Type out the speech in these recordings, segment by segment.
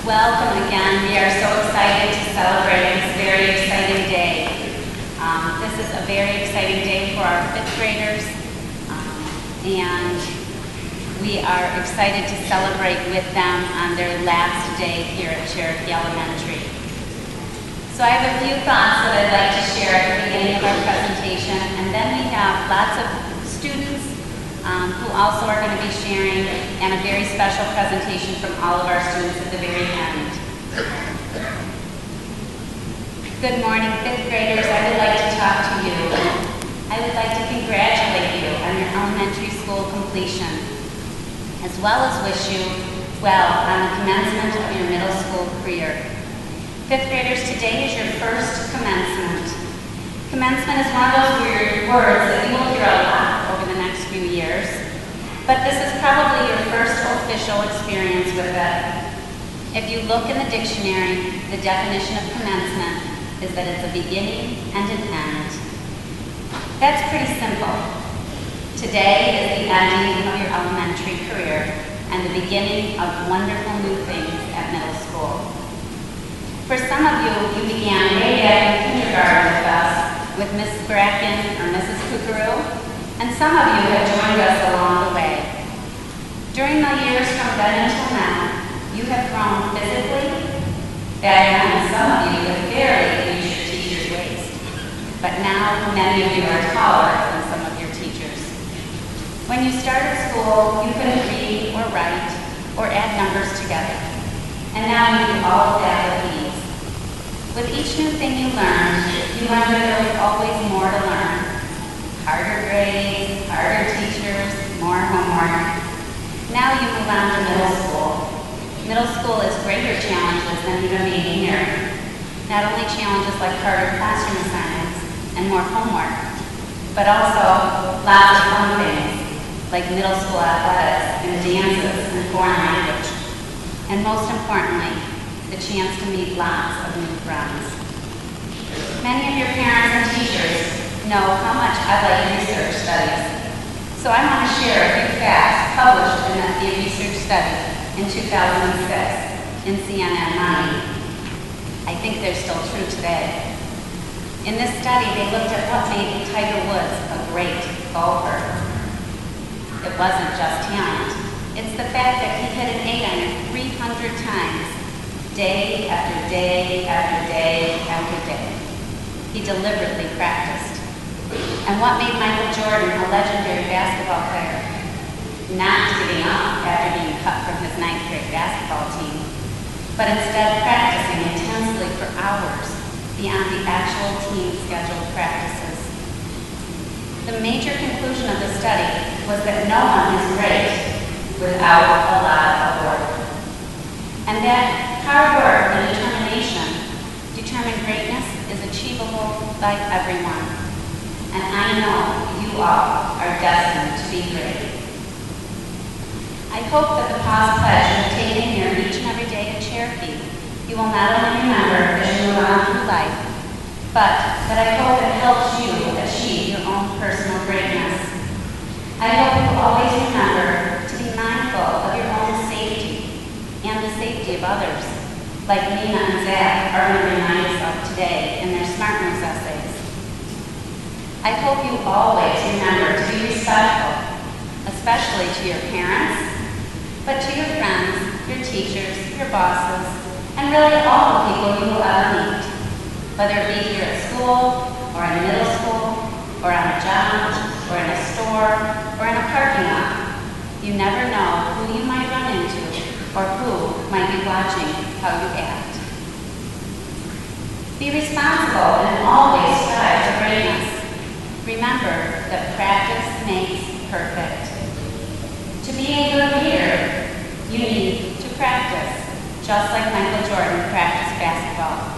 Welcome again. We are so excited to celebrate this very exciting day. This is a very exciting day for our fifth graders, and we are excited to celebrate with them on their last day here at Cherokee Elementary. So I have a few thoughts that I'd like to share at the beginning of our presentation, and then we have lots of students who also are going to be sharing, and a very special presentation from all of our students at the very end. Good morning, fifth graders. I would like to talk to you. I would like to congratulate you on your elementary school completion, as well as wish you well on the commencement of your middle school career. Fifth graders, today is your first commencement. Commencement is one of those weird words that you will hear a lot over the next few years, but this is probably your first official experience with it. If you look in the dictionary, the definition of commencement is that it's a beginning and an end. That's pretty simple. Today is the ending of your elementary career and the beginning of wonderful new things at middle school. For some of you, you began way back in kindergarten with us, with Mrs. Bracken or Mrs. Kookaroo, and some of you have joined us along the way. During the years from then until now, you have grown physically. Back then, some of you have barely reached your teacher's waist, but now many of you are taller than some of your teachers. When you started school, you couldn't read or write or add numbers together, and now you do all of that with ease. With each new thing you learned that there was always more to learn. Harder grades, harder teachers, more homework. Now you move on to middle school. Middle school is greater challenges than even being here. Not only challenges like harder classroom assignments and more homework, but also lots of fun things like middle school athletics and dances and foreign language. And most importantly, the chance to meet lots of new friends. Many of your parents and teachers know how much I like research studies. So I want to share a few facts published in the research study in 2006 in CNN Money. I think they're still true today. In this study, they looked at what made Tiger Woods a great golfer. It wasn't just talent. It's the fact that he hit an 8-iron 300 times, day after day after day after day. He deliberately practiced. And what made Michael Jordan a legendary basketball player? Not giving up after being cut from his 9th grade basketball team, but instead practicing intensely for hours beyond the actual team scheduled practices. The major conclusion of the study was that no one is great without a lot of work. And that hard work and determination determine greatness is achievable by everyone. And I know you all are destined to be great. I hope that the pause pledge you have taken here each and every day at Cherokee, you will not only remember as you move on through life, but that I hope it helps you achieve your own personal greatness. I hope you will always remember to be mindful of your own safety and the safety of others, like Nina and Zach are going to remind us of today in their Smart Moves essays. I hope you always remember to be respectful, especially to your parents, but to your friends, your teachers, your bosses, and really all the people you will ever meet, whether it be here at school, or in middle school, or on a job, or in a store, or in a parking lot. You never know who you might run into, or who might be watching how you act. Be responsible and always strive for greatness. Remember that practice makes perfect. To be a good leader, you need to practice, just like Michael Jordan practiced basketball.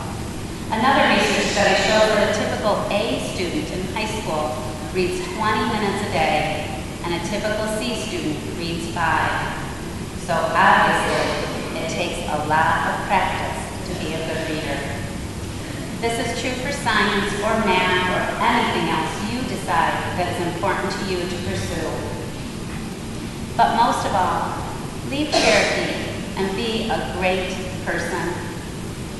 Another research study shows that a typical A student in high school reads 20 minutes a day, and a typical C student reads 5. So obviously, it takes a lot of practice to be a good reader. This is true for science or math or anything else you decide that is important to you to pursue. But most of all, leave Cherokee and be a great person.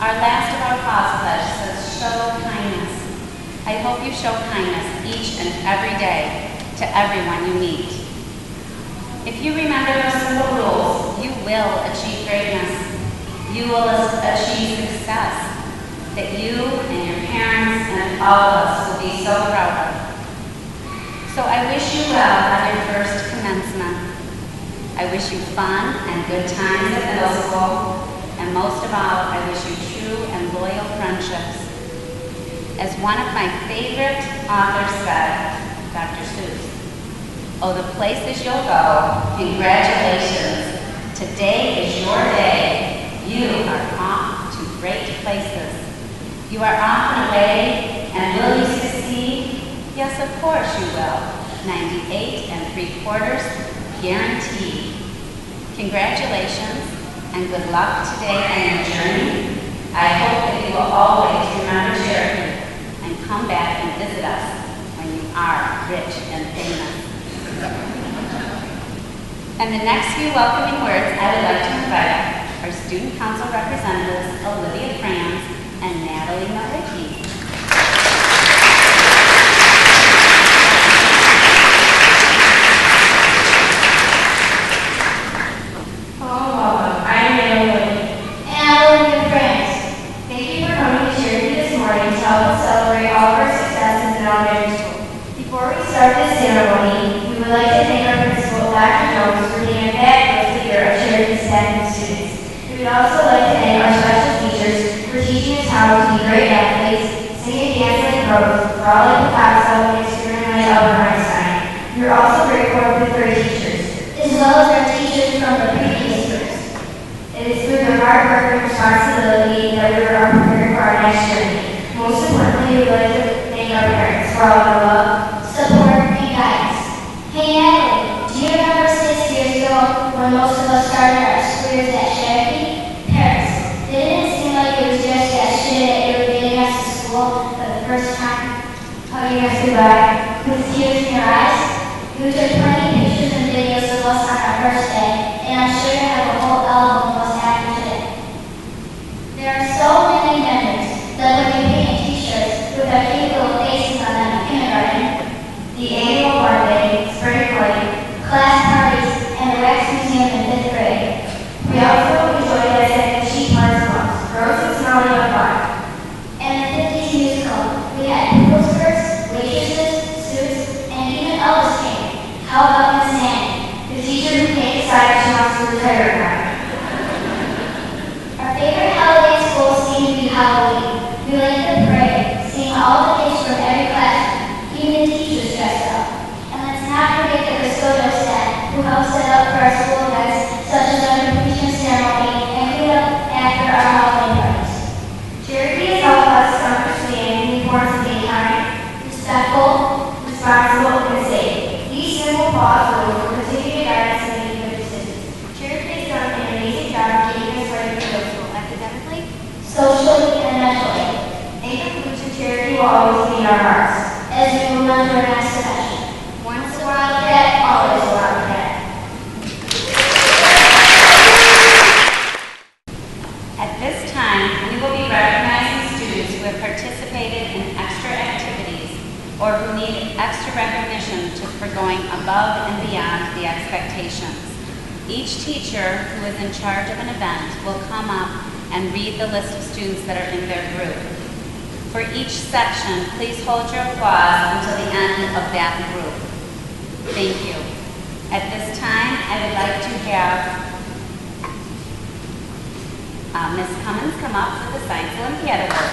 Our last of our pause pledge says, show kindness. I hope you show kindness each and every day to everyone you meet. If you remember those simple rules, you will achieve greatness. You will achieve success that you and your parents and all of us will be so proud of. So I wish you well on your first commencement. I wish you fun and good times at middle school, and most of all, I wish you true and loyal friendships. As one of my favorite authors said, Dr. Seuss, oh, the places you'll go, congratulations, Today is your day. You are off to great places. You are off and away, and will you succeed? Yes, of course you will. 98 3/4 guaranteed. Congratulations, and good luck today on your journey. I hope that you will always remember Cherokee and come back and visit us when you are rich and famous. And the next few welcoming words, I would like to invite our student council representatives, Olivia Franz and Natalie Malicki. We would also like to thank our special teachers for teaching us how to be great athletes, sing and dance like pros, draw like Picasso, and experiment like Albert Einstein. We are also grateful for the third teachers, as well as our teachers from the previous years. It is through their hard work and responsibility that we are prepared for our next journey. Most importantly, we would like to thank our parents for all their love, support, and guidance. Hey Natalie, do you remember 6 years ago when most of us started our careers at Cherokee? Didn't it seem like it was just yesterday that you were getting us to school for the first time, hugging us goodbye with tears in your eyes? You took plenty of pictures and videos of us on our first day, and I'm sure you have a whole album of us after today. There are so many memories that when we paint t-shirts with our cute little faces on them in kindergarten, the annual bar day, spring break, class parties, and the Rex Museum in 5th grade. We also enjoyed us at the Sheep Parts Clubs, gross and smelly but fun. And the 50s musical, we had poodle skirts, waitresses, suits, and even Elvis came. How about Miss Annie, the teacher who can't decide if she wants to retire or not? Our favorite holiday at school seemed to be Halloween. We liked the parade, seeing all the kids from every classroom, even the teachers dressed up. And let's not forget the custodial staff who helped set up for our school events, such as our completion ceremony and clean up after our holiday parties. Cherokee has helped us understand the importance of being kind, respectful, responsible, and safe. These simple pause rules will continue to guide us in making good decisions. Cherokee has done an amazing job of getting us ready for middle school academically, socially, and mentally. In conclusion, Cherokee will always be in our hearts as we move on to our next session. Once a wildcat, always a wildcat. At this time, we will be recognizing students who have participated in extra activities or who need extra recognition for going above and beyond the expectations. Each teacher who is in charge of an event will come up and read the list of students that are in their group. For each section, please hold your applause until the end of that group. Thank you. At this time, I would like to have Ms. Cummins come up with the Science Olympiad Award.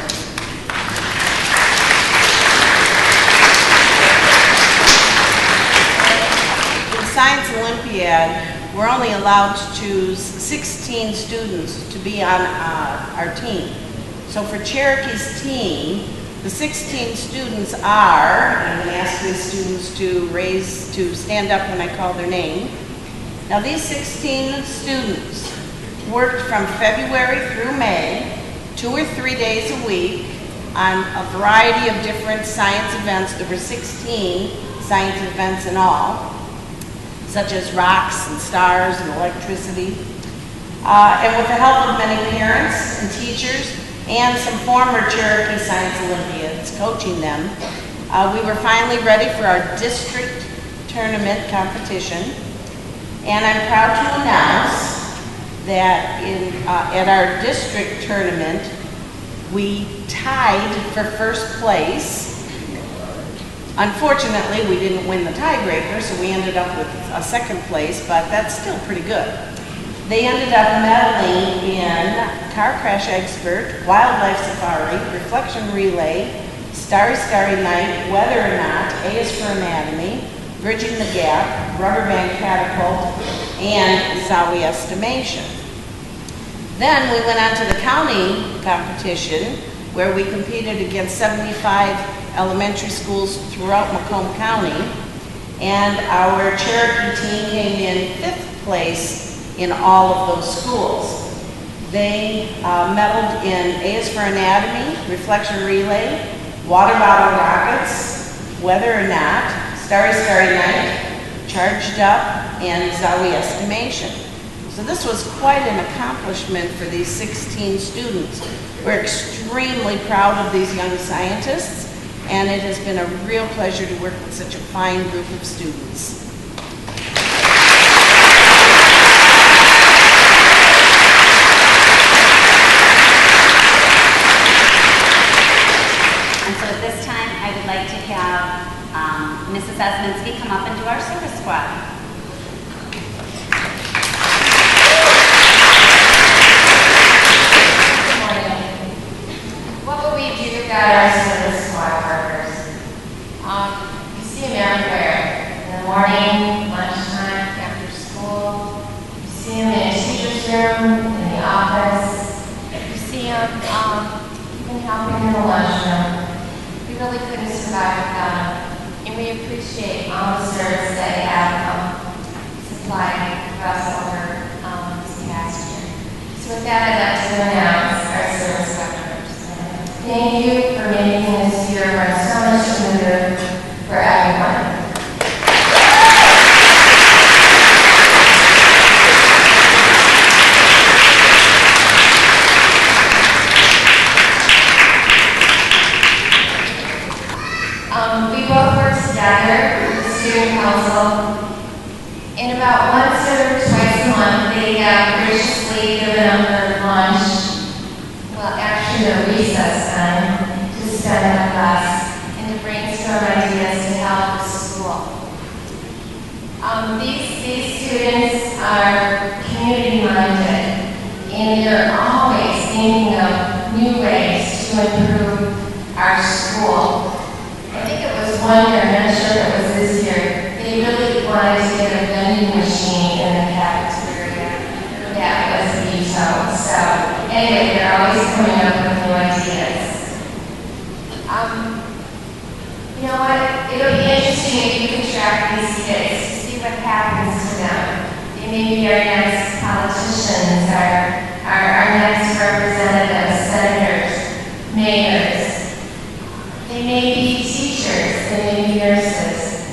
In Science Olympiad, we're only allowed to choose 16 students to be on our team. So for Cherokee's team, the 16 students are, and I'm going to ask these students to stand up when I call their name. Now these 16 students worked from February through May, 2 or 3 days a week on a variety of different science events. There were 16 science events in all, such as rocks and stars and electricity. And with the help of many parents and teachers and some former Cherokee Science Olympiads coaching them, we were finally ready for our district tournament competition. And I'm proud to announce that at our district tournament, we tied for first place. Unfortunately, we didn't win the tiebreaker, so we ended up with a second place, but that's still pretty good. They ended up medaling in car crash expert, wildlife safari, reflection relay, Starry Starry Night, whether or not, A is for anatomy, bridging the gap, rubber band catapult, and Zowie estimation. Then we went on to the county competition, where we competed against 75 elementary schools throughout Macomb County, and our Cherokee team came in 5th place in all of those schools. They medaled in A is for Anatomy, Reflection Relay, Water Bottle Rockets, Whether or Not, Starry Starry Night, Charged Up, and Zowie Estimation. So this was quite an accomplishment for these 16 students. We're extremely proud of these young scientists, and it has been a real pleasure to work with such a fine group of students. And so at this time, I would like to have Mrs. Osminski come up and do our service squad. Got our service squad workers. You see them everywhere. In the morning, lunchtime, after school. You see them in a teacher's room, in the office. You see them even helping in the lunchroom. We really couldn't survive without them. And we appreciate all the service that they have supplied for us over this past year. So with that, I'd like to announce our service squad. Thank you for making this year run so much smoother for everyone. We both work together with the student council, and about once or twice a month they have graciously given up their lunch, well, actually the recess time, to spend with us and to brainstorm ideas to help the school. These students are community-minded, and they're always thinking of new ways to improve our school. I think it was one year, I'm not sure if it was this year, they really wanted to get a vending machine in the cafeteria. That was vetoed. So anyway, they're always coming up with new ideas. You know what? It'll be interesting if you can track these kids to see what happens to them. They may be our next politicians, our next representatives, senators, mayors. They may be teachers, they may be nurses.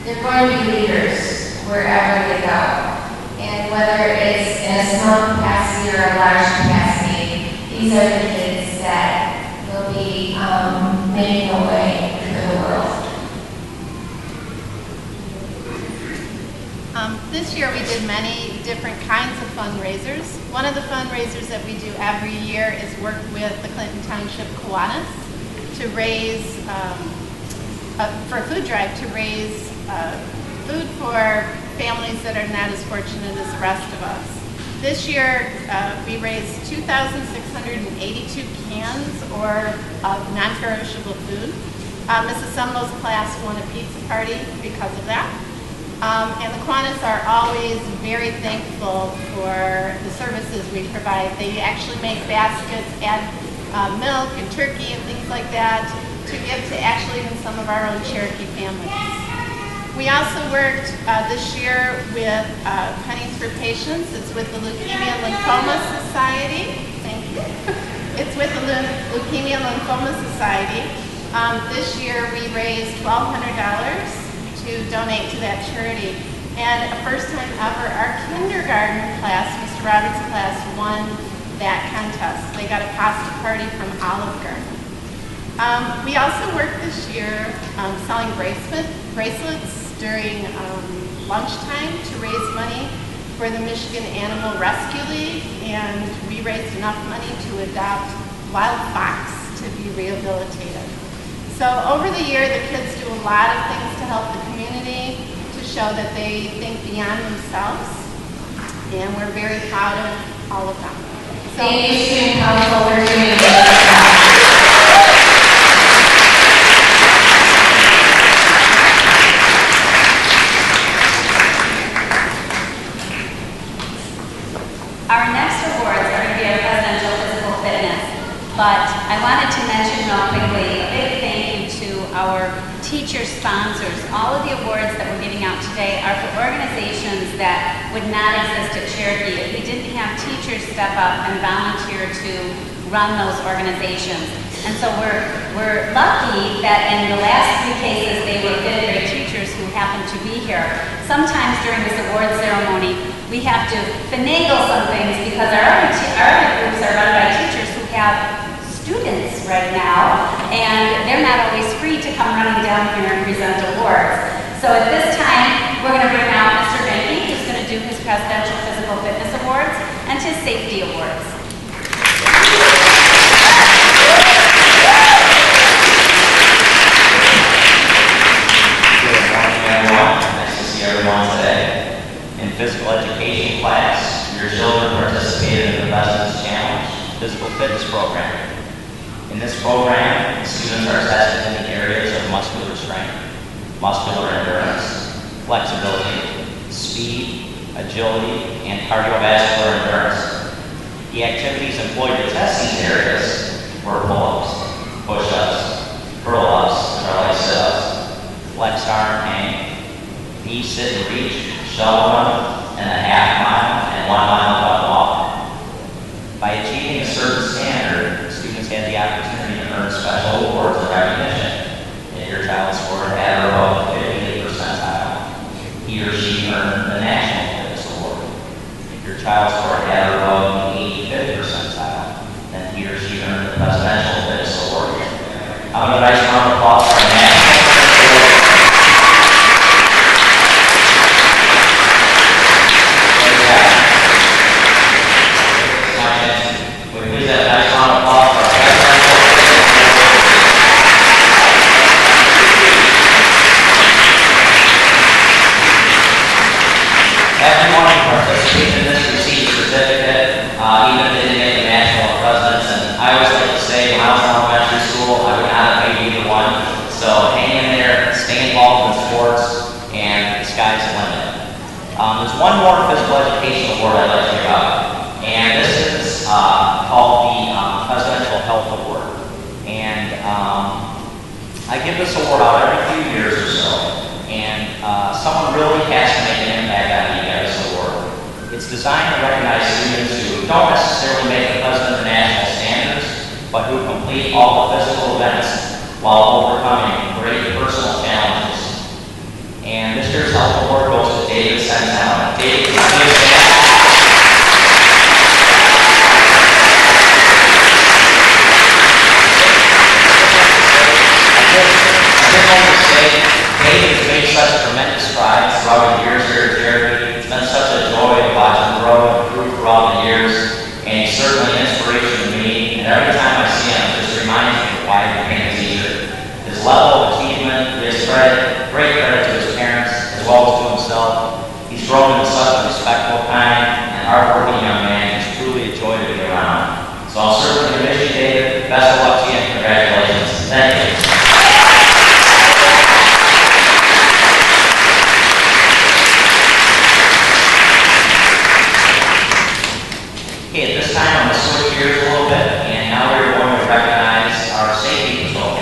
They're going to be leaders wherever they go. And whether it's in a small capacity or a large capacity, these are the kids that will be making a way for the world. This year we did many different kinds of fundraisers. One of the fundraisers that we do every year is work with the Clinton Township Kiwanis to raise, for a food drive, to raise food for families that are not as fortunate as the rest of us. This year, we raised 2,682 cans of non-perishable food. Mrs. Seminole's class won a pizza party because of that. And the Kiwanis are always very thankful for the services we provide. They actually make baskets, add milk and turkey and things like that to give to actually even some of our own Cherokee families. We also worked this year with Pennies for Patients. It's with the Leukemia Lymphoma Society. Thank you. It's with the Leukemia Lymphoma Society. This year we raised $1,200 to donate to that charity. And a first time ever, our kindergarten class, Mr. Roberts' class, won that contest. They got a pasta party from Olive Garden. We also worked this year selling bracelets during lunchtime to raise money for the Michigan Animal Rescue League, and we raised enough money to adopt wild fox to be rehabilitated. So over the year, the kids do a lot of things to help the community, to show that they think beyond themselves, and we're very proud of all of them. So, thank you, Student Council, for doing this. But I wanted to mention real quickly a big thank you to our teacher sponsors. All of the awards that we're giving out today are for organizations that would not exist at Cherokee if we didn't have teachers step up and volunteer to run those organizations. And so we're lucky that in the last 3 cases they were 5th grade teachers who happened to be here. Sometimes during this award ceremony we have to finagle some things because our other groups are run by teachers who have students right now, and they're not always free to come running down here and present awards. So at this time, we're going to bring out Mr. Benke, who's going to do his Presidential Physical Fitness Awards and his Safety Awards. Good morning, everyone. Nice to see everyone today. In physical education class, your children participated in the President's Challenge Physical Fitness Program. In this program, students are tested in the areas of muscular strength, muscular endurance, flexibility, speed, agility, and cardiovascular endurance. The activities employed to test these areas were pull-ups, push-ups, curl-ups, or like sit-ups, flex arm hang, knee sit and reach, shuttle run, and a half mile and 1 mile butt walk. By achieving a certain standard, students had the opportunity to earn special awards of recognition. If your child scored at or above the 58th percentile, he or she earned the National Fitness Award. If your child scored at or above the 85th percentile, then he or she earned the Presidential Fitness Award. How about a nice round of applause for the National Fitness Award? Please have a nice round of applause for our Presidential Fitness Award. Everyone who participated in this received a certificate, even if they didn't make the national or presidents. And I always like to say, when I was in elementary school, I would not have made either one. So hang in there, stay involved in sports, and the sky's the limit. There's one more physical education award I'd like to give out. And this is called the Presidential Health Award. And I give this award out every few years or so. And someone really has to make an impact on you guys' award. It's designed to recognize students who don't necessarily make the president of national standards, but who complete all the physical events while overcoming great personal challenges. And this year's Health Award goes to David Sentell. David, David's made such tremendous strides throughout the years here at Cherokee. It's been such a joy to watch him grow and improve throughout the years. And he's certainly an inspiration to me. And every time I see him, it just reminds me of why he became a teacher. His level of achievement, his credit, great credit to his parents, as well as to himself. He's grown into such a respectful, kind, and hardworking young man. He's truly a joy to be around. So I'll certainly miss you, David. Best of luck to you and congratulations. Thank you. Okay, at this time I'm going to switch gears a little bit, and now we're going to recognize our safety patrol.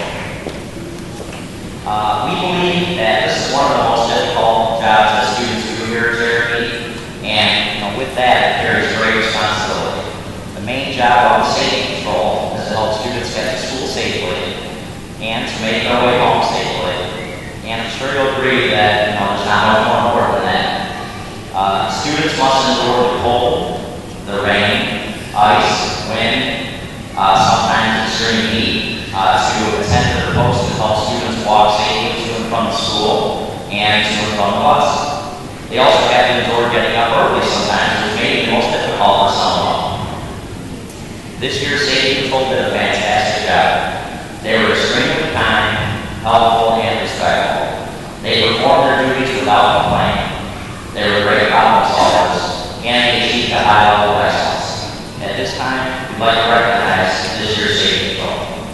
We believe that this is one of the most difficult jobs that students do here at Cherokee, and with that it carries great responsibility. The main job of the safety patrol is to help students get to school safely and to make their way home safely. And I'm sure you'll agree that there's not much more important than that. Students must endure the cold, the rain, ice, wind, sometimes extreme heat, to attend to their posts to help students walk safely to and from the school and to and from the bus. They also have to endure getting up early sometimes, which may be the most difficult for some of them. This year's safety patrol did a fantastic job. They were extremely kind, helpful, and respectful. They performed their duties without complaint. They were great problem solvers, and they achieved a high level of excellence. At this time, we'd like to recognize this year's safety patrol.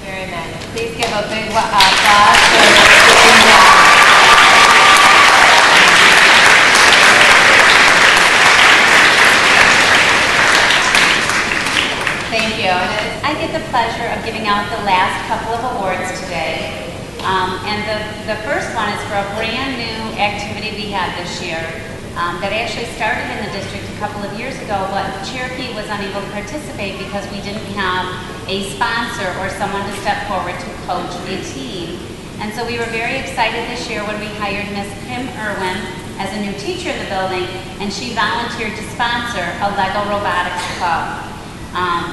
Very nice. Please give a big applause for doing that. Thank you. And I get the giving out the last couple of awards today. And the first one is for a brand new activity we had this year that actually started in the district a couple of years ago, but Cherokee was unable to participate because we didn't have a sponsor or someone to step forward to coach the team. And so we were very excited this year when we hired Miss Kim Irwin as a new teacher in the building, and she volunteered to sponsor a Lego Robotics Club.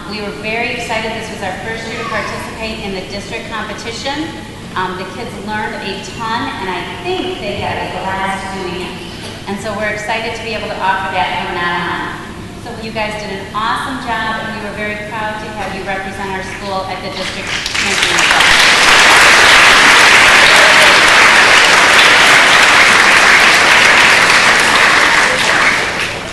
We were very excited. This was our first year to participate in the district competition. The kids learned a ton, and I think they had a blast doing it. And so we're excited to be able to offer that from now on. So you guys did an awesome job, and we were very proud to have you represent our school at the district championship.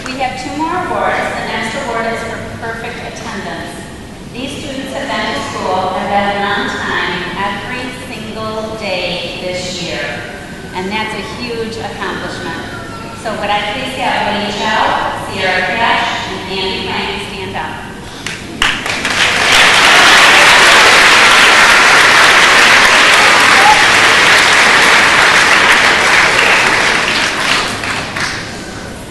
We have 2 more awards. The next award is for perfect attendance. These students have been to school and been on time every single day this year, and that's a huge accomplishment. So would I please have Winnie Chow, Sierra Cash, and Andy Frank stand up.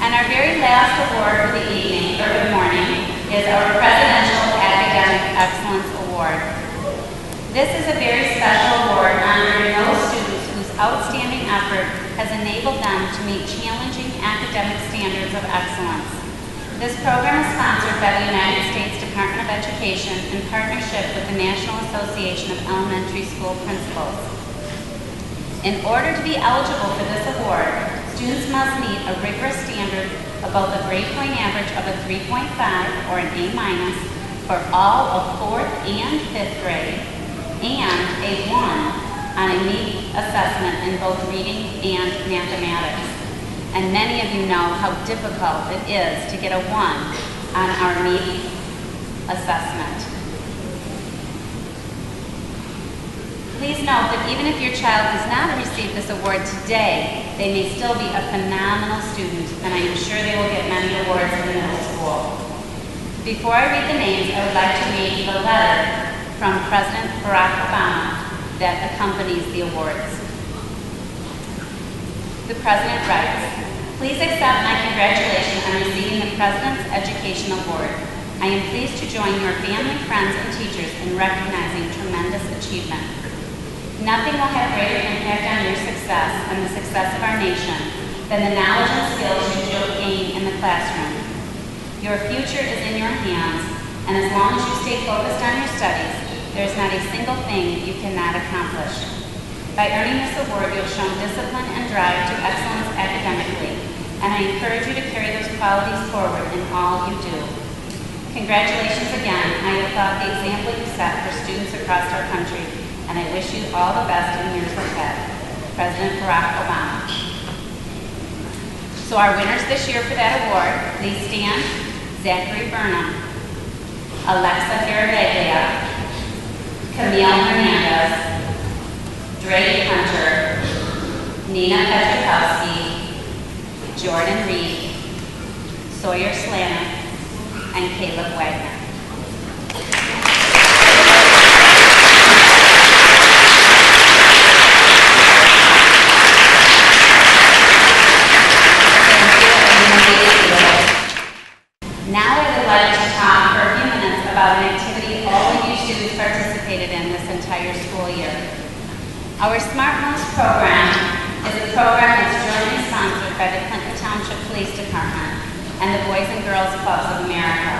And our very last award for the evening, or good morning, is our Presidential Academic Excellence Award. This is a very special award honoring those students whose outstanding effort has enabled them to meet challenging academic standards of excellence. This program is sponsored by the United States Department of Education in partnership with the National Association of Elementary School Principals. In order to be eligible for this award, students must meet a rigorous standard of both a grade point average of a 3.5 or an A- for all of 4th and 5th grade, and a 1 on a MEP assessment in both reading and mathematics. And many of you know how difficult it is to get a 1 on our MEP assessment. Please note that even if your child does not receive this award today, they may still be a phenomenal student, and I am sure they will get many awards in the middle school. Before I read the names, I would like to read the letter from President Barack Obama that accompanies the awards. The President writes, "Please accept my congratulations on receiving the President's Education Award. I am pleased to join your family, friends, and teachers in recognizing tremendous achievement. Nothing will have greater impact on your success and the success of our nation than the knowledge and skills you gain in the classroom. Your future is in your hands, and as long as you stay focused on your studies, there is not a single thing you cannot accomplish. By earning this award, you have shown discipline and drive to excellence academically, and I encourage you to carry those qualities forward in all you do. Congratulations again. I applaud the example you set for students across our country, and I wish you all the best in years ahead. President Barack Obama." So our winners this year for that award, please stand. Zachary Burnham, Alexa Garavaglia, Camille Hernandez, Drake Hunter, Nina Petrakowski, Jordan Reed, Sawyer Slanik, and Caleb Wagner. Now I would like to talk for a few minutes about an activity all of you students participated in this entire school year. Our Smart Moves program is a program that's jointly sponsored by the Clinton Township Police Department and the Boys and Girls Clubs of America.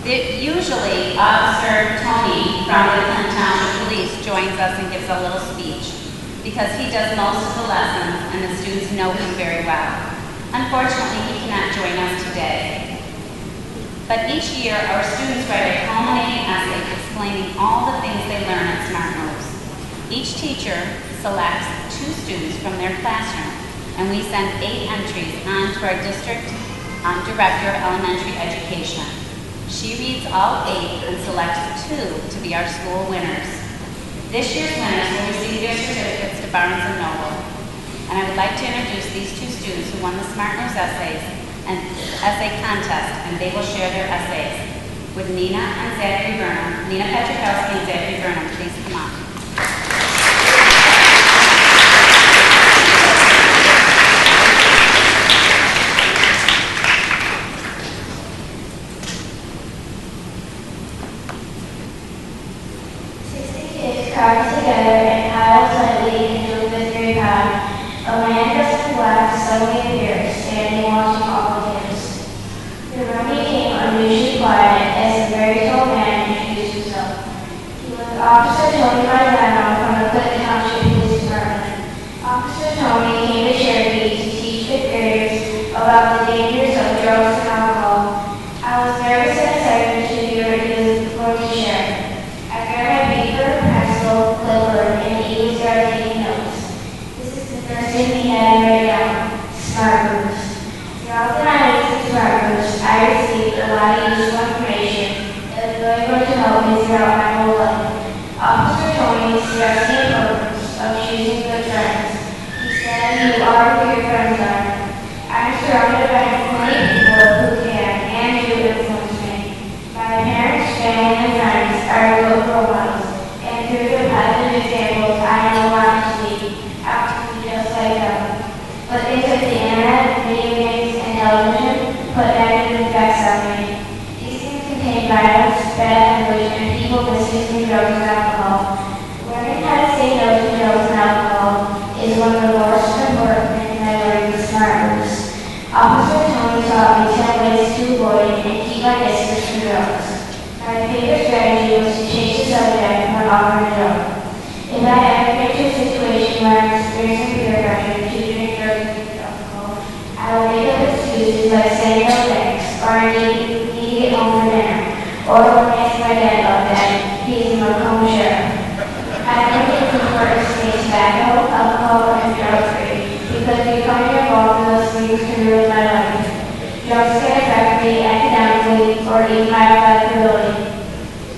Usually, Officer Tony from the Clinton Township Police joins us and gives a little speech because he does most of the lessons and the students know him very well. Unfortunately, he cannot join us today. But each year, our students write a culminating essay explaining all the things they learn at Smart Moves. Each teacher selects 2 students from their classroom, and we send 8 entries on to our district director of elementary education. She reads all 8 and selects 2 to be our school winners. This year's winners will receive their certificates to Barnes & Noble. And I would like to introduce these 2 students who won the Smart Moves essays and essay contest, and they will share their essays. with Nina and Zachary Burnham. Nina Petrikowski and Zachary Burnham, please come on. Carved together and piled tightly into a victory pad, a man dressed in black suddenly appeared, standing watching all the kids. The room became unusually quiet as the very tall man introduced himself. He was Officer Tony Marzano from the Clinton Township Police Department. Officer Tony came to Cherokee to teach fifth graders about the dangers of drugs and alcohol. I was nervous and excited to hear what he was going to share. I grabbed my paper, pencil, clipboard, and eagerly started taking notes. This is the first thing we had to write down: smart groups. Throughout the night of smart groups, I received a lot of useful information that is really going to help me throughout my whole life. Officer Tony stressed the importance of choosing good friends. He said, "You are who your friends are." I am surrounded by many people who can and do influence me. My parents, family, and friends are good role models, and through their positive examples, I know how to be. I want to be just like them. But things like the internet, video games, and television put negative effects on me. These things contain violence, bad language, and people misusing drugs and alcohol. Learning how to say no to drugs and alcohol is one of the most important things I learned in smart groups. Officer Tony taught me 10 ways to avoid and keep my distance from drugs. My favorite strategy was to change the subject when offering a drug. If I ever get to a situation where I'm experiencing peer pressure to drink drugs and alcohol, I will make up excuses like saying no thanks, or I need to get home for dinner, or when I ask my dad about that, he's in Macomb Sheriff. I think it's important to stay tobacco, alcohol, and drug-free, because becoming involved in those things can ruin my life. Drugs can affect me academically or even my athletic ability.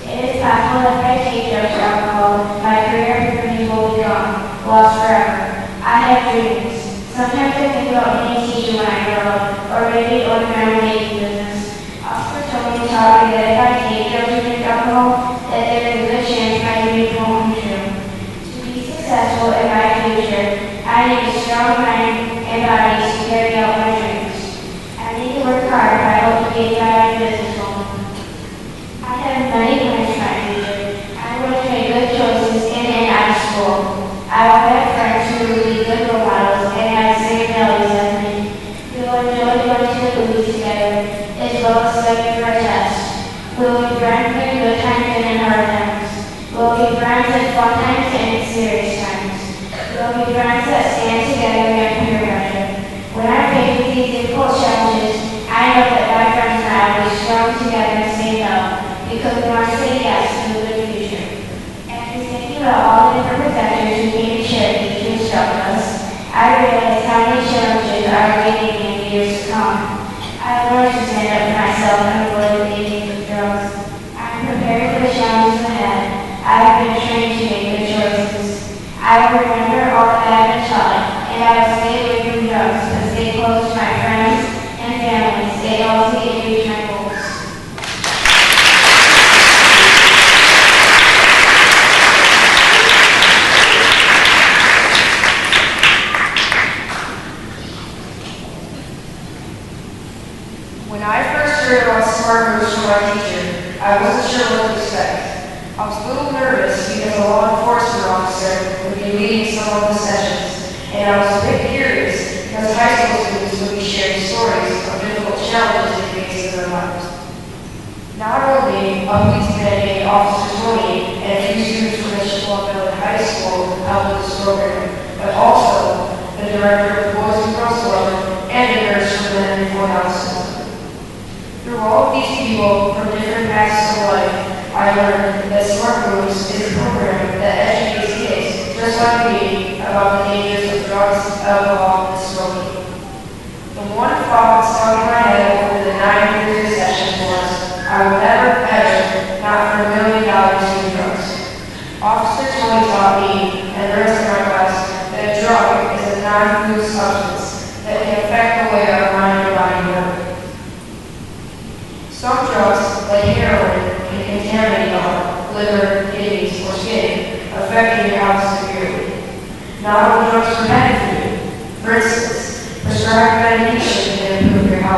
It is possible that if I take drugs or alcohol, my career opportunities will be gone, lost forever. I have dreams. Sometimes I think about being a teacher when I grow up, or maybe owning my own baking business. Officer Tony taught me that if I take drugs or drink alcohol, that there is a good chance my dreams won't come true. To be successful in my future, I need a strong mind and body to carry out my dreams. I need to work hard if I hope to be a thriving businesswoman. I have many plans for my future. I'm going to make good choices in and out of school. I will have friends who will be good role models and have the same values as me. We will enjoy going to the movies together, as well as studying for a test. We will be friends in good times and in hard times. We will be friends in fun times and in serious times. We will be friends that stand together against peer pressure. When I'm faced with these difficult challenges, I know that my friends and I will be strong together and say no, because we want to say yes to a good future. After thinking about all the different professors who came to Cherokee to instruct us, I realized how many challenges are awaiting me in the years to come. I learned to stand up for myself and avoid leading with drugs. I am prepared for the challenges ahead. I have been trained to make good choices. I will remember all that I have been taught, and I will stay away from drugs, but stay close to my friends and family, stay healthy, and reach my goals. When I first heard about smart groups from our teacher, I wasn't sure what to expect. I was a little nervous because a law enforcement officer would be leading some of the sessions, and I was a bit curious because high school students would be sharing stories of difficult challenges they face in their lives. Not only a policeman named Officer Tony and a few students from Michigan High School helped with this program, but also the director of the Boys and Girls Club and a nurse from the Courthouse System. Through all of these people from different facets of life, I learned that Smart Groups is a program that educates kids, just like me, about the dangers of drugs, alcohol, and smoking. The one thought stuck in my head over the 9 years of sessions was, I will never, ever, not for $1 million do drugs. Officer Tony taught me, and the rest of my class, that a drug is a non-food substance that can affect the way our mind and body work. Some drugs, like heroin,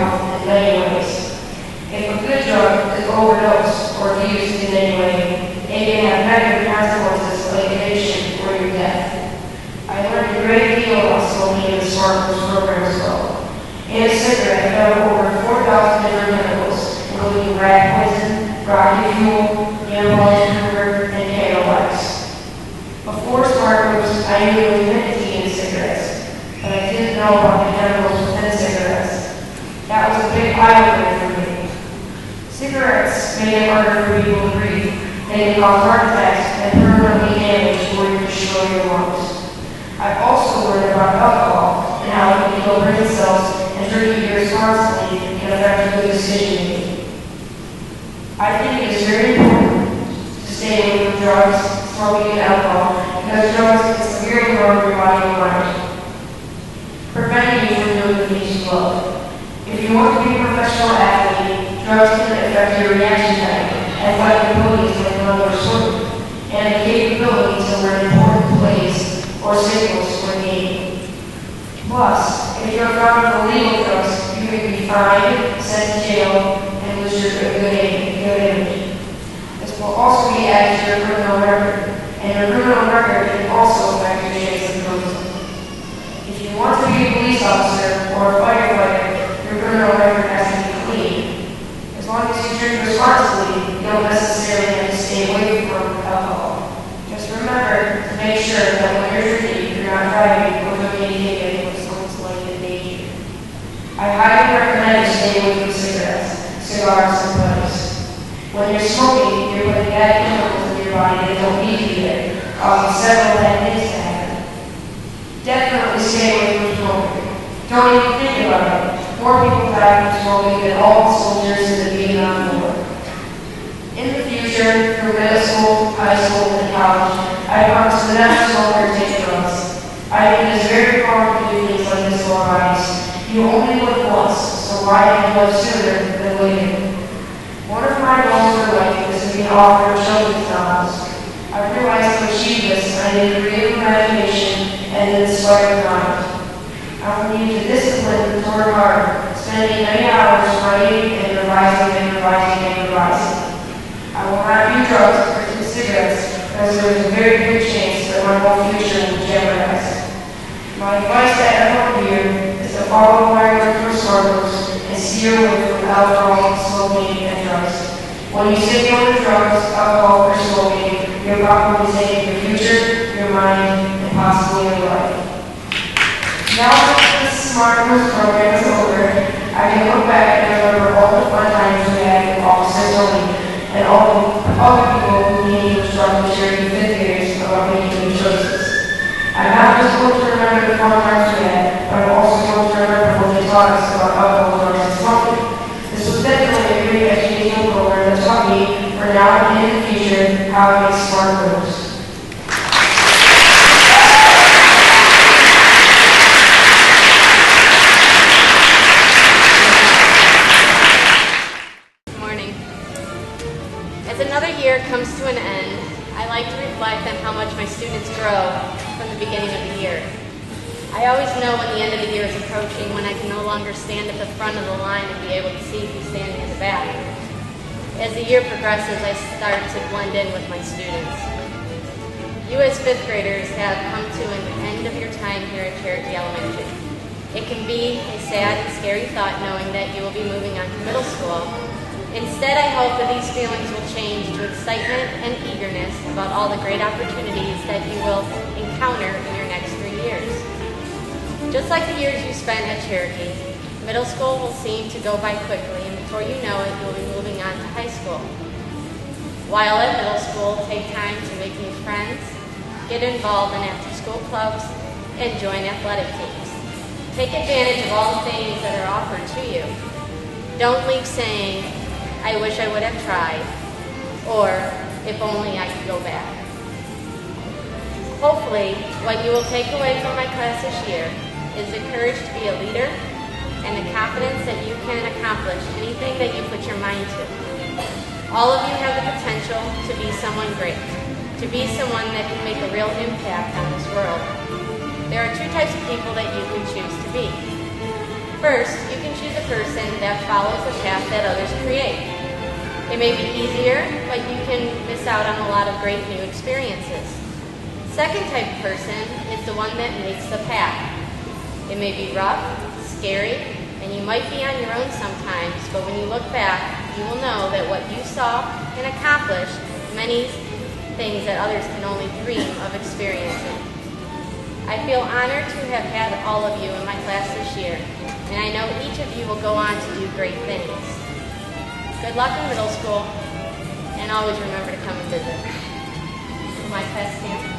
health in many ways. If a good drug is overdosed or used in any way, it can have negative consequences like addiction or your death. I learned a great deal about smoking in the Smart Moves program as well. In a cigarette, I found over 4,000 different chemicals, including rat poison, rocket fuel, anabolic sugar, and candle wax. Before Smart Moves, I knew there was nicotine in cigarettes, but I didn't know about the chemicals within cigarettes. That was a big eye-opener for me. Cigarettes make it harder for people to breathe. They can cause heart attacks and permanently damage or even destroy your lungs. I've also learned about alcohol and how it can kill brain cells and treat you responsibly can affect good decision making. I think it is very important to stay away from drugs, smoking, and alcohol because drugs can severely harm your body and mind, preventing you from doing the things you love. If you want to be a professional athlete, drugs can affect your reaction time, athletic abilities like run or swim, and the capability to learn important plays or signals for the game. Plus, if you're found with illegal drugs, you can be fined, sent to jail, and lose your good image. This will also be added to your criminal record, and your criminal record can also affect your chance of prison. If you want to be a police officer or a firefighter, your criminal record has to be clean. As long as you drink responsibly, you don't necessarily have to stay away from alcohol. Just remember to make sure that when you're drinking, you're not driving or doing anything that puts someone's life in danger. I highly recommend you stay away from cigarettes, cigars, and pipes. When you're smoking, you're putting bad chemicals in your body that don't need to be there, causing several bad things to happen. Definitely stay away from smoking. Don't even think about it. More people die from smoking than all the soldiers in the Vietnam War. In the future, through middle school, high school, and college, I promise to never smoke or take drugs. I think it is very wrong to do things like this to our bodies. You only live once, so why not live sooner than later? One of my goals for life is to be an author of children's novels. I realized to achieve this, I need a creative imagination and an inspired mind. I will need the discipline to work hard, spending many hours writing and revising and revising and revising. I will not do drugs or cigarettes because there is a very good chance that my whole future will be jeopardized. My advice to everyone here is to follow my for struggles and steer away from alcohol, smoking, and drugs. When you say no to drugs, alcohol, or smoking, you're probably saving your future, your mind, and possibly your life. Now that the Smart Moves program is over, I can look back and remember all the fun times we had with Officer Tony and all the other people who came to instruct the Cherokee fifth graders about making good choices. I'm not just going to remember the fun times we had, but I'm also going to remember what they taught us about alcohol, drugs, and smoking. This was definitely a great educational program that taught me, for now and in the future, how to make smart moves. As another year comes to an end, I like to reflect on how much my students grow from the beginning of the year. I always know when the end of the year is approaching, when I can no longer stand at the front of the line and be able to see who's standing in the back. As the year progresses, I start to blend in with my students. You as fifth graders have come to an end of your time here at Cherokee Elementary. It can be a sad and scary thought knowing that you will be moving on to middle school. Instead, I hope that these feelings will change to excitement and eagerness about all the great opportunities that you will encounter in your next 3 years. Just like the years you spent at Cherokee, middle school will seem to go by quickly, and before you know it, you'll be moving on to high school. While at middle school, take time to make new friends, get involved in after-school clubs, and join athletic teams. Take advantage of all the things that are offered to you. Don't leave saying, I wish I would have tried, or if only I could go back. Hopefully, what you will take away from my class this year is the courage to be a leader and the confidence that you can accomplish anything that you put your mind to. All of you have the potential to be someone great, to be someone that can make a real impact on this world. There are 2 types of people that you can choose to be. First, you can choose a person that follows the path that others create. It may be easier, but you can miss out on a lot of great new experiences. Second type of person is the one that makes the path. It may be rough, scary, and you might be on your own sometimes, but when you look back, you will know that what you saw and accomplished many things that others can only dream of experiencing. I feel honored to have had all of you in my class this year, and I know each of you will go on to do great things. Good luck in middle school, and always remember to come and visit. Will my class stand?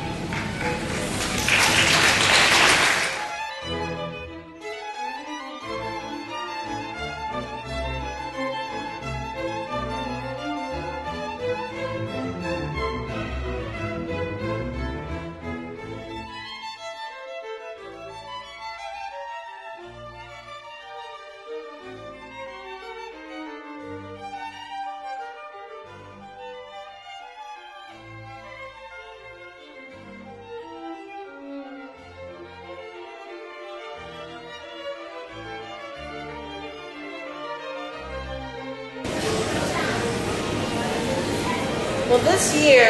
Well, this year,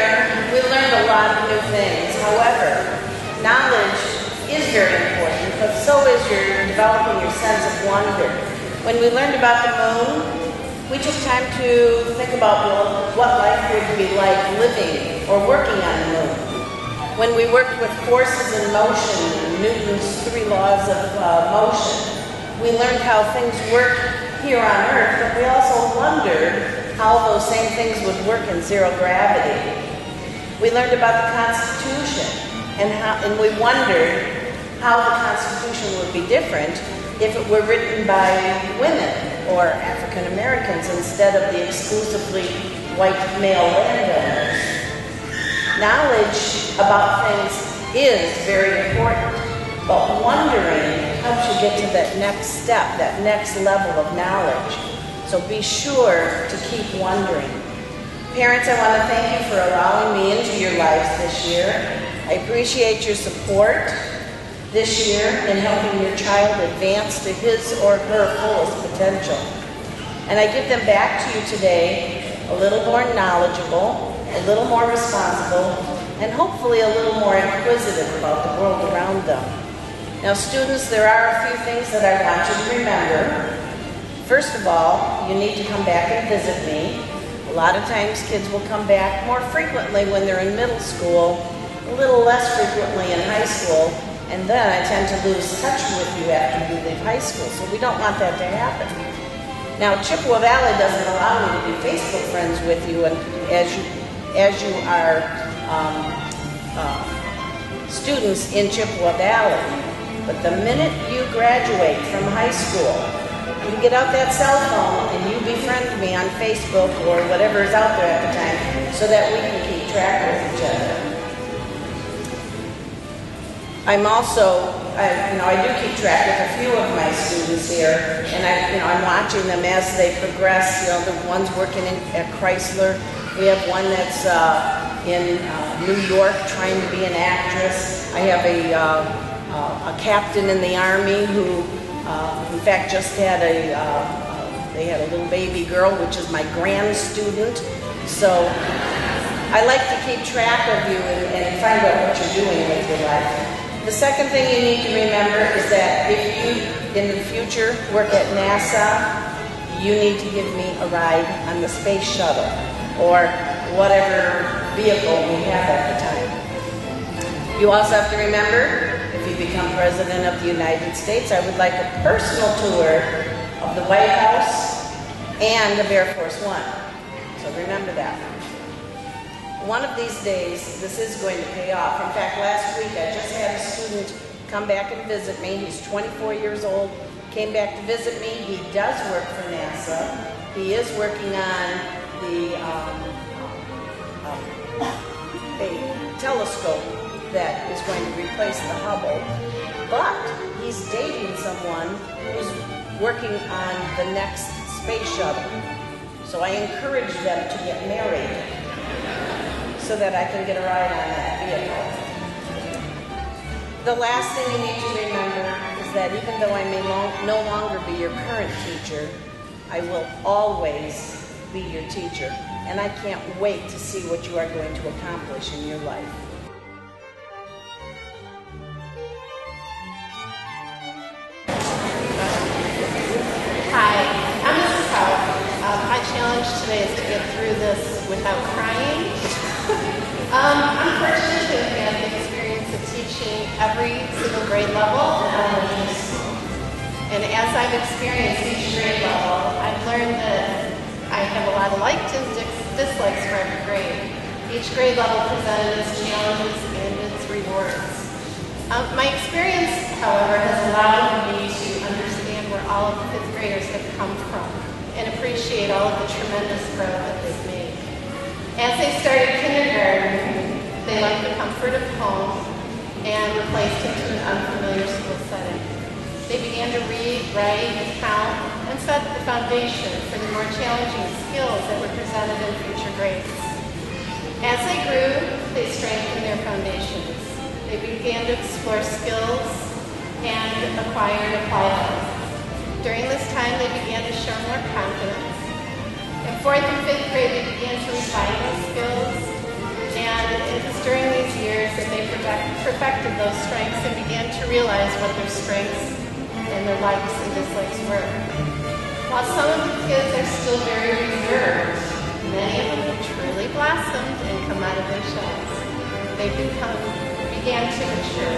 we learned a lot of new things. However, knowledge is very important, but so is your developing your sense of wonder. When we learned about the moon, we took time to think about, well, what life would be like living or working on the moon. When we worked with forces in motion, Newton's 3 laws of motion, we learned how things work here on Earth, but we also wondered how those same things would work in zero gravity. We learned about the Constitution, and we wondered how the Constitution would be different if it were written by women or African Americans instead of the exclusively white male landowners. Knowledge about things is very important, but wondering helps you get to that next step, that next level of knowledge. So be sure to keep wondering. Parents, I want to thank you for allowing me into your lives this year. I appreciate your support this year in helping your child advance to his or her fullest potential. And I give them back to you today a little more knowledgeable, a little more responsible, and hopefully a little more inquisitive about the world around them. Now, students, there are a few things that I want you to remember. First of all, you need to come back and visit me. A lot of times kids will come back more frequently when they're in middle school, a little less frequently in high school, and then I tend to lose touch with you after you leave high school, so we don't want that to happen. Now, Chippewa Valley doesn't allow me to be Facebook friends with you, and as you are students in Chippewa Valley, but the minute you graduate from high school, you get out that cell phone and you befriend me on Facebook or whatever is out there at the time so that we can keep track of each other. I'm also, I do keep track with a few of my students here, and I'm watching them as they progress. The one's working at Chrysler. We have one that's in New York trying to be an actress. I have a captain in the Army who in fact, just had they had a little baby girl, which is my grand student. So I like to keep track of you and find out what you're doing with your life. The second thing you need to remember is that if you, in the future, work at NASA, you need to give me a ride on the space shuttle or whatever vehicle we have at the time. You also have to remember, if you become President of the United States, I would like a personal tour of the White House and of Air Force One. So remember that. One of these days, this is going to pay off. In fact, last week I just had a student come back and visit me. He's 24 years old, came back to visit me. He does work for NASA. He is working on a telescope that is going to replace the Hubble, but he's dating someone who's working on the next space shuttle. So I encourage them to get married so that I can get a ride on that vehicle. The last thing you need to remember is is that even though I may no longer be your current teacher, I will always be your teacher, and I can't wait to see what you are going to accomplish in your life. Hi, I'm Mrs. Houck. My challenge today is to get through this without crying. I'm fortunate to have had the experience of teaching every single grade level in elementary school. And as I've experienced each grade level, I've learned that I have a lot of likes and dislikes for every grade. Each grade level presented its challenges and its rewards. My experience, however, has allowed me to understand where all of the fifth graders have come from and appreciate all of the tremendous growth that they've made. As they started kindergarten, they left the comfort of home and replaced it to an unfamiliar school setting. They began to read, write, count, and set the foundation for the more challenging skills that were presented in future grades. As they grew, they strengthened their foundations. They began to explore skills and acquire and apply them. During this time, they began to show more confidence. In 4th and 5th grade, they began to refine those skills, and it was during these years that they perfected those strengths and began to realize what their strengths and their likes and dislikes were. While some of the kids are still very reserved, many of them have truly blossomed and come out of their shells. They began to mature.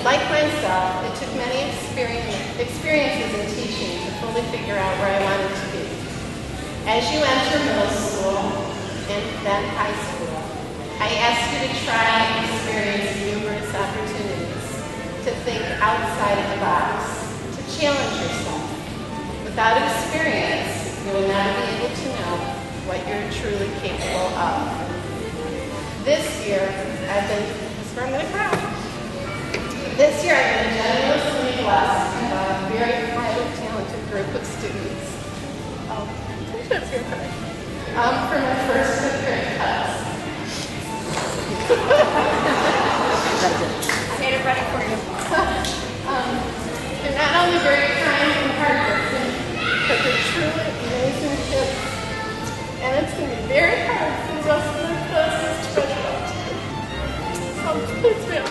Like myself, it took many experiences in teaching to fully figure out where I wanted to be. As you enter middle school and then high school, I ask you to try and experience numerous opportunities to think outside of the box, to challenge yourself. Without experience, you will never be able to know what you're truly capable of. This year, I've been genuinely blessed by a very highly talented group of students. For my first 5th grade class. I made it ready for you. They're not only very kind and hardworking, but they're truly amazing kids. And it's going to be very hard for the rest of their classes to catch up to. So please, ma'am.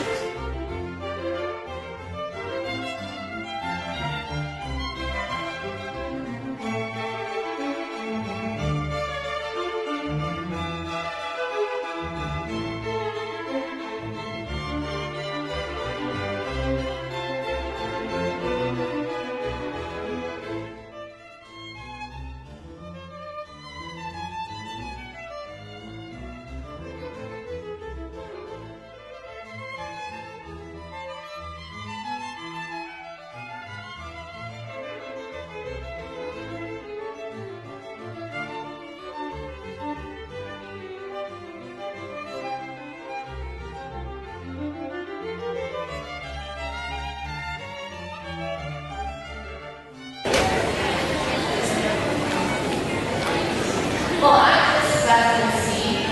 Well, I'm just about to see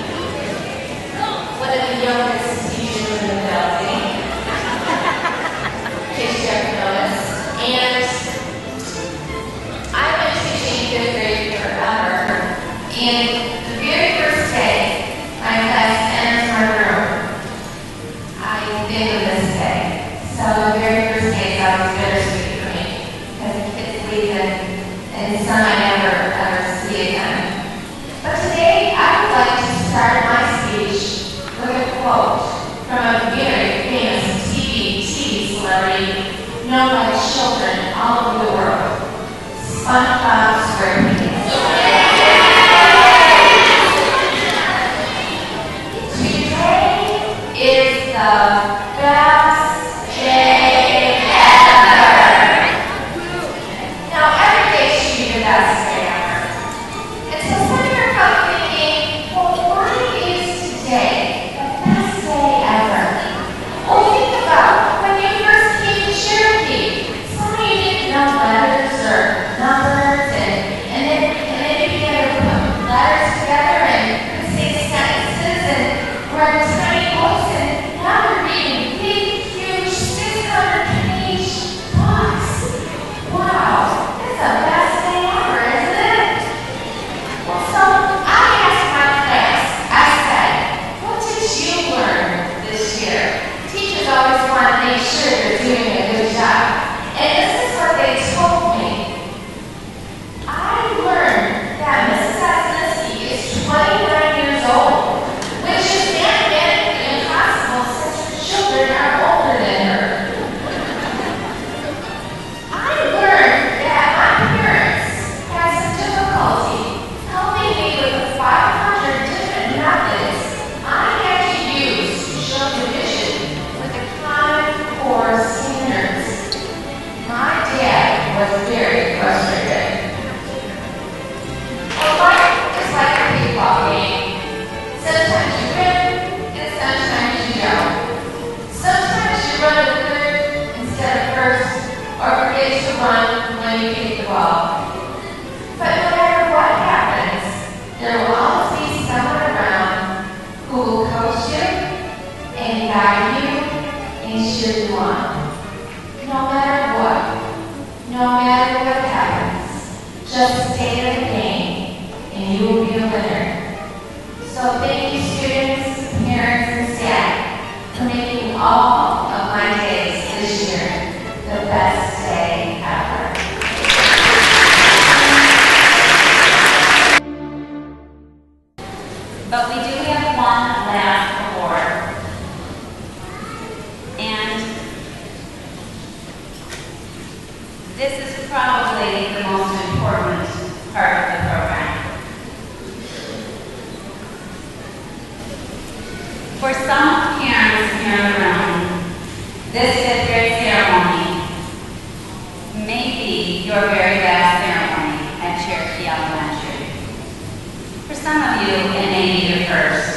one of the youngest teachers in the building, in case you haven't noticed. And I've been teaching 5th grade forever. And the very first day my class enters my room, I think of this day. So the very first day is always bittersweet for me, because the kids leave and it's something I never see again. But today, I would like to start my speech with a quote from a very famous TV celebrity known by children all over the world, SpongeBob SquarePants. Today is the best day ever. Now, every day should be the best day ever. And so some of you are probably thinking, well, why is today the best day ever? Well, think about when you first came to Cherokee. Some of you didn't know letters or numbers and Just stay in the game, and you will be a winner. So thank you, students, parents, and staff, for making all of my days this year the best day ever. But we do have one last award. And this is probably the most important part of the program. For some parents here in the room, this fifth grade ceremony may be your very last ceremony at Cherokee Elementary. For some of you, it may be your first.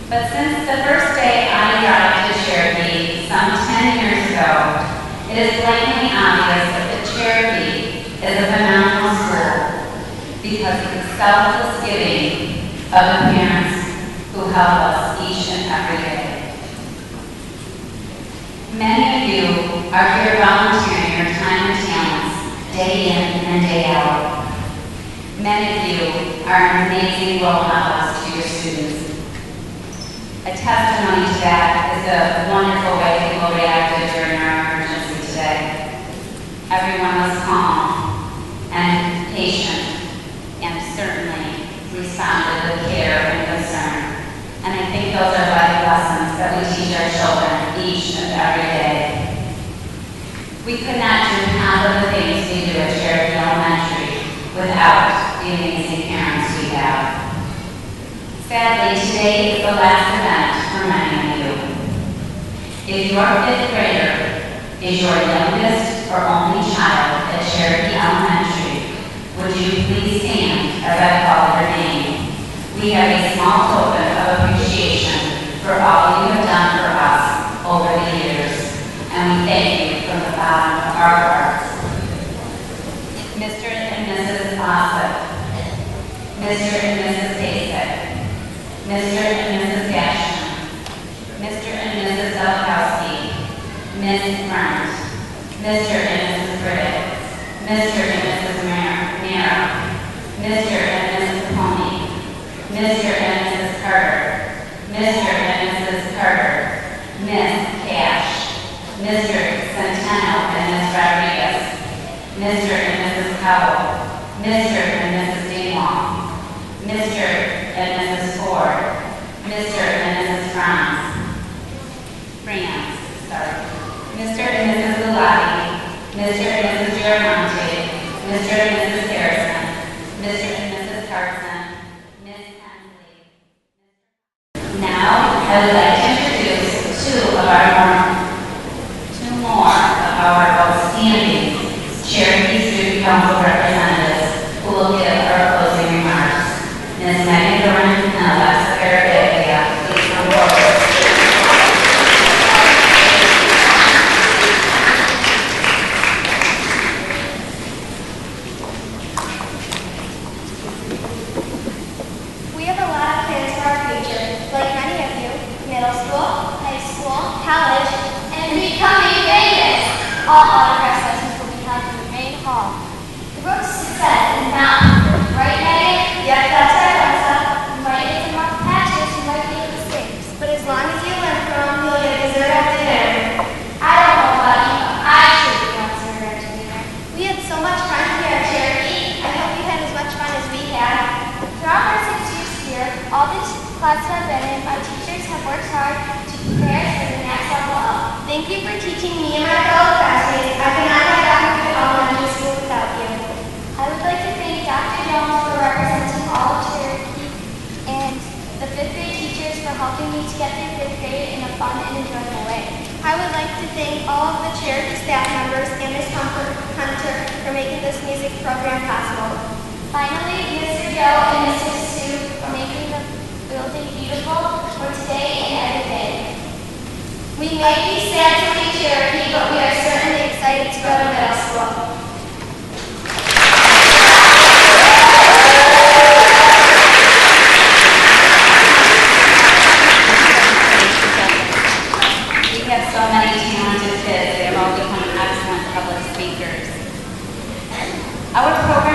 But since the first day I arrived at Cherokee some 10 years ago, it is blatantly obvious that the Cherokee is a phenomenal school because of the selfless giving of the parents who help us each and every day. Many of you are here volunteering your time and talents day in and day out. Many of you are amazing role models to your students. A testimony to that is the wonderful way people reacted during our emergency today. Everyone was calm and patient and certainly responded with care and concern. And I think those are life lessons that we teach our children each and every day. We could not do half of the things we do at Cherokee Elementary without the amazing parents we have. Sadly, today is the last event for many of you. If your fifth grader is your youngest or only child at Cherokee Elementary, would you please stand as I call your name? We have a small token of appreciation for all you have done for us over the years, and we thank you from the bottom of our hearts. Mr. and Mrs. Ossoff, Mr. and Mrs. Basic, Mr. and Mrs. Gashman, Mr. and Mrs. Zelkowski, Ms. Burns, Mr. and Mrs. Riddick, Mr. and Mrs. Mero, Mr. and Mrs. Pony, Mr. and Mrs. Carter, Mr. and Mrs. Carter, Ms. Cash, Mr. Centeno and Ms. Rodriguez, Mr. and Mrs. Cowell, Mr. and Mrs. Dingwall, Mr. and Mrs. Ford, Mr. and Mrs. Franz, Mr. and Mrs. Gulati, Mr. and Mrs. Giramonte, Mr. and Mrs. Harrison, Mr. and Mrs. Carson, Ms. Hensley. Now, I would like to introduce two more of our outstanding Cherokee Student Council representatives who will give our closing remarks. Ms. Megan Dorn and Alexa Garabia, please come forward. We have a lot of plans for our future, like many of you, middle school, high school, college, and becoming famous. All autograph sessions will be held in the main hall. The road to success is not right, Megan? Yep, that's right, Alexa. You might make some rough patches, you might make mistakes, but as long as you learn from them, you'll get dessert after dinner. I don't know about you, but I should be on dessert after dinner. We had so much fun here at Cherokee. I hope you had as much fun as we had. Throughout our 6 years here, all the classes I've been in, our teachers have worked hard to prepare us for the next level up. Thank you for teaching me and my fellow classmates. I could not have gotten through elementary school without you. I would like to thank Dr. Jones for representing all of Cherokee and the 5th grade teachers for helping me to get through 5th grade in a fun and enjoyable way. I would like to thank all of the Cherokee staff members and Ms. Hunter for making this music program possible. Finally, Mr. Joe and Mr. Sue for making the building beautiful for today and every day. We may be sad to leave Cherokee, but we are certainly excited to go to middle school. We have so many talented kids. They have all become excellent public speakers. Our program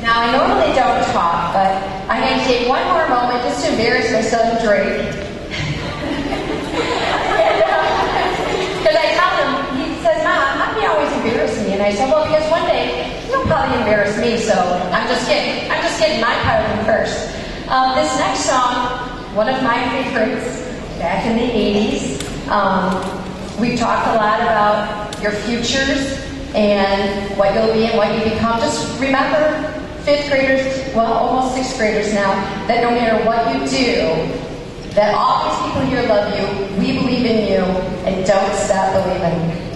Now, I normally don't talk, but I'm going to take one more moment just to embarrass my son, Drake. Because I tell him, he says, Mom, how do you always embarrass me? And I said, well, because one day you'll probably embarrass me, so I'm just getting my part of him first. This next song, one of my favorites, back in the 80s. We've talked a lot about your futures and what you'll be and what you become. Just remember, 5th graders, well, almost 6th graders now, that no matter what you do, that all these people here love you, we believe in you, and don't stop believing.